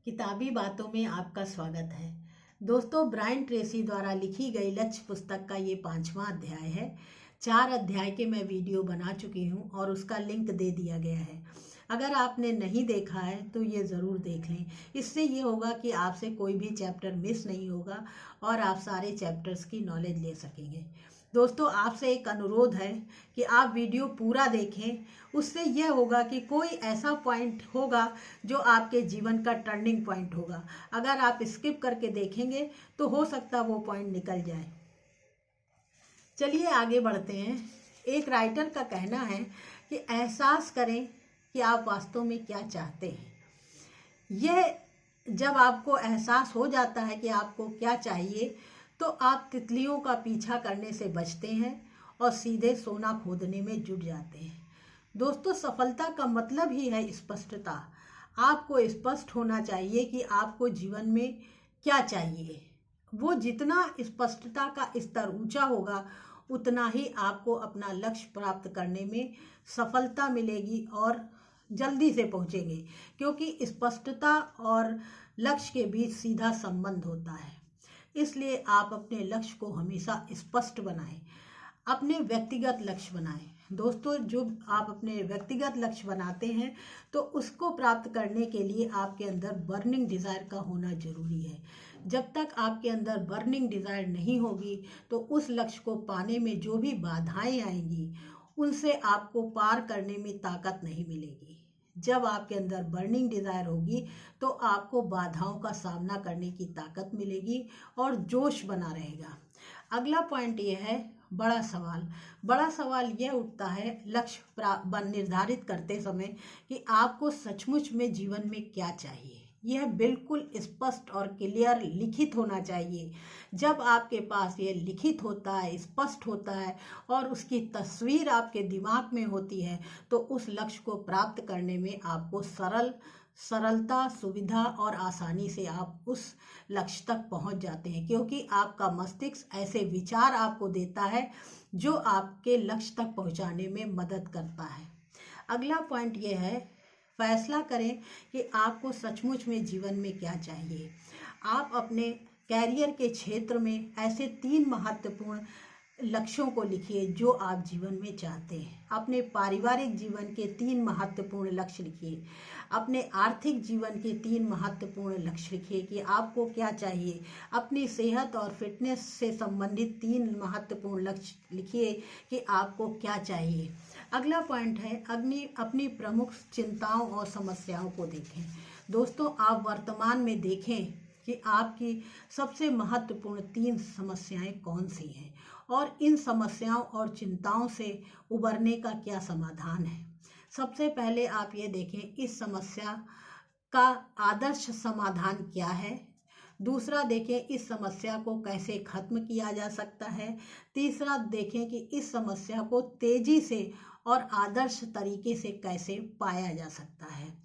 किताबी बातों में आपका स्वागत है। दोस्तों, ब्रायन ट्रेसी द्वारा लिखी गई लक्ष्य पुस्तक का ये 5वां अध्याय है। 4 अध्याय के मैं वीडियो बना चुकी हूँ और उसका लिंक दे दिया गया है। अगर आपने नहीं देखा है तो ये ज़रूर देख लें। इससे ये होगा कि आपसे कोई भी चैप्टर मिस नहीं होगा और आप सारे चैप्टर्स की नॉलेज ले सकेंगे। दोस्तों, आपसे एक अनुरोध है कि आप वीडियो पूरा देखें। उससे यह होगा कि कोई ऐसा पॉइंट होगा जो आपके जीवन का टर्निंग पॉइंट होगा। अगर आप स्किप करके देखेंगे तो हो सकता वो पॉइंट निकल जाए। चलिए आगे बढ़ते हैं। एक राइटर का कहना है कि एहसास करें कि आप वास्तव में क्या चाहते हैं। यह जब आपको एहसास हो जाता है कि आपको क्या चाहिए तो आप तितलियों का पीछा करने से बचते हैं और सीधे सोना खोदने में जुट जाते हैं। दोस्तों, सफलता का मतलब ही है स्पष्टता। आपको स्पष्ट होना चाहिए कि आपको जीवन में क्या चाहिए। वो जितना स्पष्टता का स्तर ऊंचा होगा उतना ही आपको अपना लक्ष्य प्राप्त करने में सफलता मिलेगी और जल्दी से पहुंचेंगे, क्योंकि स्पष्टता और लक्ष्य के बीच सीधा संबंध होता है। इसलिए आप अपने लक्ष्य को हमेशा स्पष्ट बनाएं। अपने व्यक्तिगत लक्ष्य बनाएं। दोस्तों, जो आप अपने व्यक्तिगत लक्ष्य बनाते हैं तो उसको प्राप्त करने के लिए आपके अंदर बर्निंग डिज़ायर का होना जरूरी है। जब तक आपके अंदर बर्निंग डिज़ायर नहीं होगी तो उस लक्ष्य को पाने में जो भी बाधाएं आएंगी उनसे आपको पार करने में ताकत नहीं मिलेगी। जब आपके अंदर बर्निंग डिज़ायर होगी तो आपको बाधाओं का सामना करने की ताकत मिलेगी और जोश बना रहेगा। अगला पॉइंट ये है बड़ा सवाल। बड़ा सवाल यह उठता है लक्ष्य निर्धारित करते समय कि आपको सचमुच में जीवन में क्या चाहिए। यह बिल्कुल स्पष्ट और क्लियर लिखित होना चाहिए। जब आपके पास ये लिखित होता है, स्पष्ट होता है और उसकी तस्वीर आपके दिमाग में होती है तो उस लक्ष्य को प्राप्त करने में आपको सरलता, सुविधा और आसानी से आप उस लक्ष्य तक पहुंच जाते हैं, क्योंकि आपका मस्तिष्क ऐसे विचार आपको देता है जो आपके लक्ष्य तक पहुंचाने में मदद करता है। अगला पॉइंट यह है, फैसला करें कि आपको सचमुच में जीवन में क्या चाहिए। आप अपने कैरियर के क्षेत्र में ऐसे 3 महत्वपूर्ण लक्ष्यों को लिखिए जो आप जीवन में चाहते हैं। अपने पारिवारिक जीवन के 3 महत्वपूर्ण लक्ष्य लिखिए। अपने आर्थिक जीवन के 3 महत्वपूर्ण लक्ष्य लिखिए कि आपको क्या चाहिए। अपनी सेहत और फिटनेस से संबंधित 3 महत्वपूर्ण लक्ष्य लिखिए कि आपको क्या चाहिए। अगला पॉइंट है अपनी प्रमुख चिंताओं और समस्याओं को देखें। दोस्तों, आप वर्तमान में देखें कि आपकी सबसे महत्वपूर्ण 3 समस्याएं कौन सी हैं और इन समस्याओं और चिंताओं से उबरने का क्या समाधान है। सबसे पहले आप ये देखें इस समस्या का आदर्श समाधान क्या है। दूसरा, देखें इस समस्या को कैसे खत्म किया जा सकता है। तीसरा, देखें कि इस समस्या को तेजी से और आदर्श तरीके से कैसे पाया जा सकता है।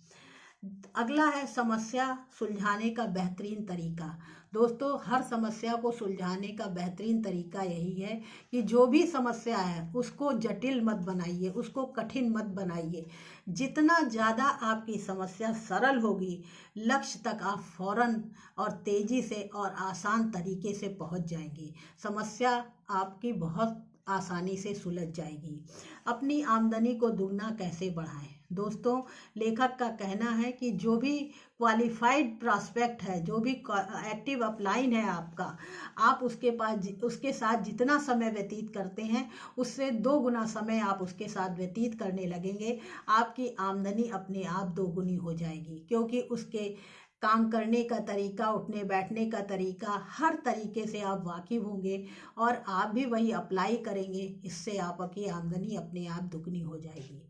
अगला है समस्या सुलझाने का बेहतरीन तरीका। दोस्तों, हर समस्या को सुलझाने का बेहतरीन तरीका यही है कि जो भी समस्या है उसको जटिल मत बनाइए, उसको कठिन मत बनाइए। जितना ज़्यादा आपकी समस्या सरल होगी, लक्ष्य तक आप फौरन और तेज़ी से और आसान तरीके से पहुंच जाएंगे। समस्या आपकी बहुत आसानी से सुलझ जाएगी। अपनी आमदनी को दुगना कैसे बढ़ाएं। दोस्तों, लेखक का कहना है कि जो भी क्वालिफाइड प्रॉस्पेक्ट है, जो भी एक्टिव अपलाइन है आपका, आप उसके साथ जितना समय व्यतीत करते हैं उससे 2 गुना समय आप उसके साथ व्यतीत करने लगेंगे। आपकी आमदनी अपने आप 2 गुनी हो जाएगी, क्योंकि उसके काम करने का तरीका, उठने बैठने का तरीका, हर तरीके से आप वाकिफ होंगे और आप भी वही अप्लाई करेंगे। इससे आपकी आमदनी अपने आप दुगनी हो जाएगी।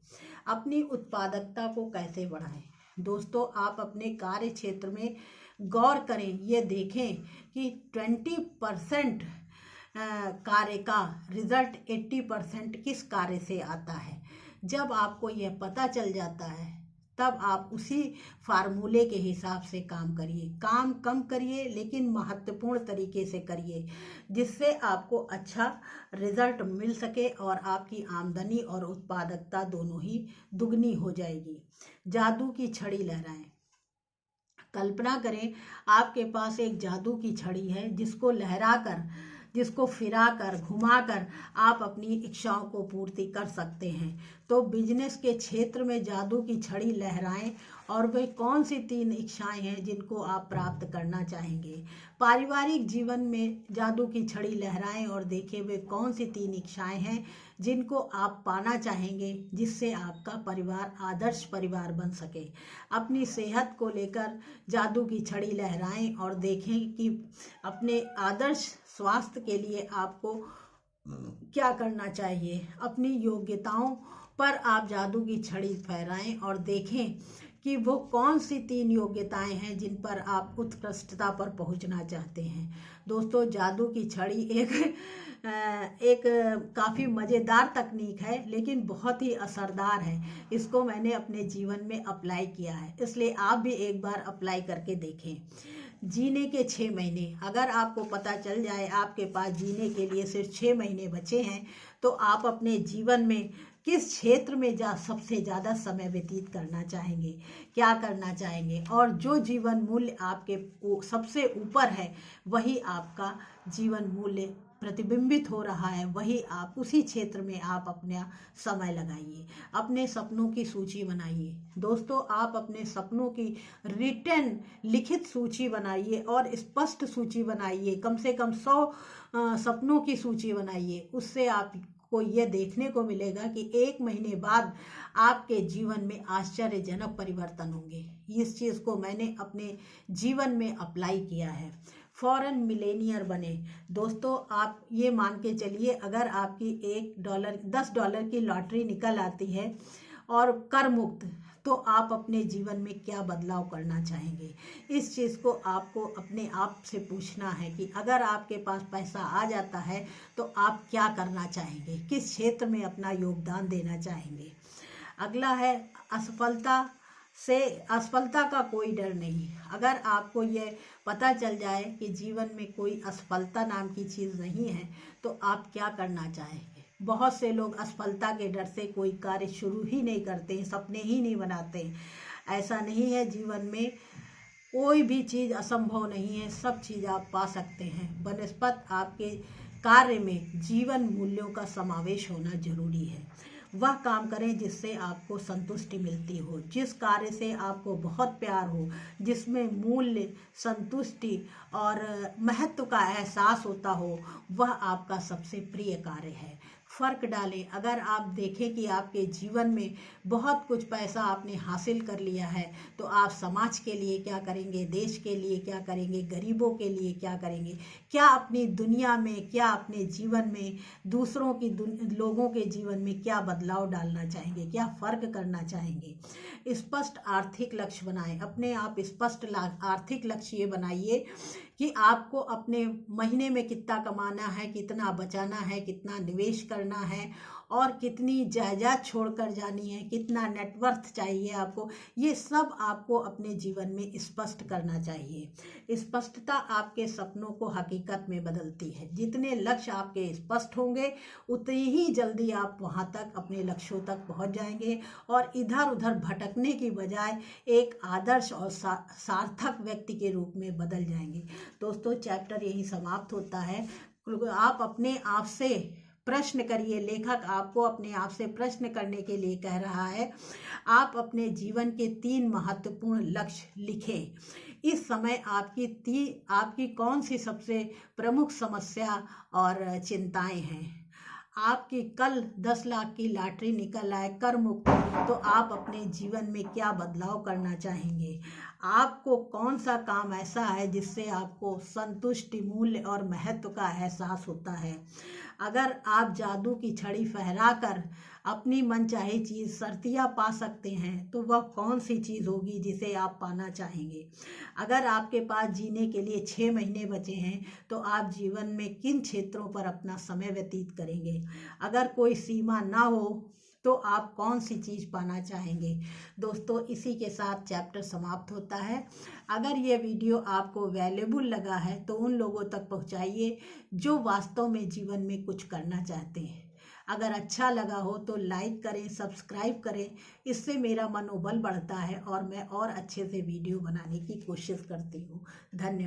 अपनी उत्पादकता को कैसे बढ़ाएं। दोस्तों, आप अपने कार्य क्षेत्र में गौर करें। ये देखें कि 20% कार्य का रिजल्ट 80% किस कार्य से आता है। जब आपको यह पता चल जाता है तब आप उसी फार्मूले के हिसाब से काम करिए। काम कम करिए लेकिन महत्वपूर्ण तरीके से करिए, जिससे आपको अच्छा रिजल्ट मिल सके और आपकी आमदनी और उत्पादकता दोनों ही दुगनी हो जाएगी। जादू की छड़ी लहराएं। कल्पना करें आपके पास एक जादू की छड़ी है जिसको लहराकर, जिसको फिराकर, घुमाकर आप अपनी इच्छाओं को पूर्ति कर सकते हैं। तो बिजनेस के क्षेत्र में जादू की छड़ी लहराएं और वे कौन सी 3 इच्छाएं हैं जिनको आप प्राप्त करना चाहेंगे। पारिवारिक जीवन में जादू की छड़ी लहराएं और देखें वे कौन सी 3 इच्छाएं हैं जिनको आप पाना चाहेंगे, जिससे आपका परिवार आदर्श परिवार बन सके। अपनी सेहत को लेकर जादू की छड़ी लहराएं और देखें कि अपने आदर्श स्वास्थ्य के लिए आपको क्या करना चाहिए। अपनी योग्यताओं पर आप जादू की छड़ी फहराएं और देखें कि वो कौन सी 3 योग्यताएं हैं जिन पर आप उत्कृष्टता पर पहुंचना चाहते हैं। दोस्तों, जादू की छड़ी एक काफ़ी मज़ेदार तकनीक है, लेकिन बहुत ही असरदार है। इसको मैंने अपने जीवन में अप्लाई किया है, इसलिए आप भी एक बार अप्लाई करके देखें। जीने के 6 महीने, अगर आपको पता चल जाए आपके पास जीने के लिए सिर्फ 6 महीने बचे हैं, तो आप अपने जीवन में किस क्षेत्र में सबसे ज़्यादा समय व्यतीत करना चाहेंगे, क्या करना चाहेंगे, और जो जीवन मूल्य आपके सबसे ऊपर है वही आपका जीवन मूल्य प्रतिबिंबित हो रहा है, वही आप उसी क्षेत्र में आप अपना समय लगाइए। अपने सपनों की सूची बनाइए। दोस्तों, आप अपने सपनों की रिटन लिखित सूची बनाइए और स्पष्ट सूची बनाइए। कम से कम 100 सपनों की सूची बनाइए। उससे आपको ये देखने को मिलेगा कि 1 महीने बाद आपके जीवन में आश्चर्यजनक परिवर्तन होंगे। इस चीज़ को मैंने अपने जीवन में अप्लाई किया है। फॉरेन मिलेनियर बने। दोस्तों, आप ये मान के चलिए, अगर आपकी $10 की लॉटरी निकल आती है और कर मुक्त, तो आप अपने जीवन में क्या बदलाव करना चाहेंगे। इस चीज़ को आपको अपने आप से पूछना है कि अगर आपके पास पैसा आ जाता है तो आप क्या करना चाहेंगे, किस क्षेत्र में अपना योगदान देना चाहेंगे। अगला है असफलता का कोई डर नहीं। अगर आपको ये पता चल जाए कि जीवन में कोई असफलता नाम की चीज़ नहीं है, तो आप क्या करना चाहेंगे। बहुत से लोग असफलता के डर से कोई कार्य शुरू ही नहीं करते, सपने ही नहीं बनाते। ऐसा नहीं है, जीवन में कोई भी चीज़ असंभव नहीं है, सब चीज़ आप पा सकते हैं। बनस्पत आपके कार्य में जीवन मूल्यों का समावेश होना जरूरी है। वह काम करें जिससे आपको संतुष्टि मिलती हो, जिस कार्य से आपको बहुत प्यार हो, जिसमें मूल्य, संतुष्टि और महत्व का एहसास होता हो, वह आपका सबसे प्रिय कार्य है। फ़र्क डालें। अगर आप देखें कि आपके जीवन में बहुत कुछ पैसा आपने हासिल कर लिया है, तो आप समाज के लिए क्या करेंगे, देश के लिए क्या करेंगे, गरीबों के लिए क्या करेंगे, क्या अपनी दुनिया में, क्या अपने जीवन में दूसरों की लोगों के जीवन में क्या बदलाव डालना चाहेंगे, क्या फ़र्क करना चाहेंगे। स्पष्ट आर्थिक लक्ष्य बनाएं। अपने आप स्पष्ट आर्थिक लक्ष्य ये बनाइए कि आपको अपने महीने में कितना कमाना है, कितना बचाना है, कितना निवेश करना है और कितनी जायदाद छोड़कर जानी है, कितना नेटवर्थ चाहिए आपको। ये सब आपको अपने जीवन में स्पष्ट करना चाहिए। स्पष्टता आपके सपनों को हकीकत में बदलती है। जितने लक्ष्य आपके स्पष्ट होंगे, उतनी ही जल्दी आप वहाँ तक, अपने लक्ष्यों तक पहुँच जाएंगे और इधर उधर भटकने की बजाय एक आदर्श और सार्थक व्यक्ति के रूप में बदल जाएंगे। दोस्तों, चैप्टर यही समाप्त होता है। आप अपने आप से प्रश्न करिए। लेखक आपको अपने आप से प्रश्न करने के लिए कह रहा है। आप अपने जीवन के 3 महत्वपूर्ण लक्ष्य लिखें। इस समय आपकी कौन सी सबसे प्रमुख समस्या और चिंताएं हैं। आपकी कल 10 लाख की लॉटरी निकल आए कर मुक्त, तो आप अपने जीवन में क्या बदलाव करना चाहेंगे। आपको कौन सा काम ऐसा है जिससे आपको संतुष्टि, मूल्य और महत्व का एहसास होता है। अगर आप जादू की छड़ी फहराकर अपनी मनचाही चीज़ शर्तिया पा सकते हैं, तो वह कौन सी चीज़ होगी जिसे आप पाना चाहेंगे। अगर आपके पास जीने के लिए 6 महीने बचे हैं, तो आप जीवन में किन क्षेत्रों पर अपना समय व्यतीत करेंगे। अगर कोई सीमा ना हो, तो आप कौन सी चीज़ पाना चाहेंगे। दोस्तों, इसी के साथ चैप्टर समाप्त होता है। अगर ये वीडियो आपको वैल्यूएबल लगा है, तो उन लोगों तक पहुंचाइए जो वास्तव में जीवन में कुछ करना चाहते हैं। अगर अच्छा लगा हो तो लाइक करें, सब्सक्राइब करें। इससे मेरा मनोबल बढ़ता है और मैं और अच्छे से वीडियो बनाने की कोशिश करती हूँ। धन्यवाद।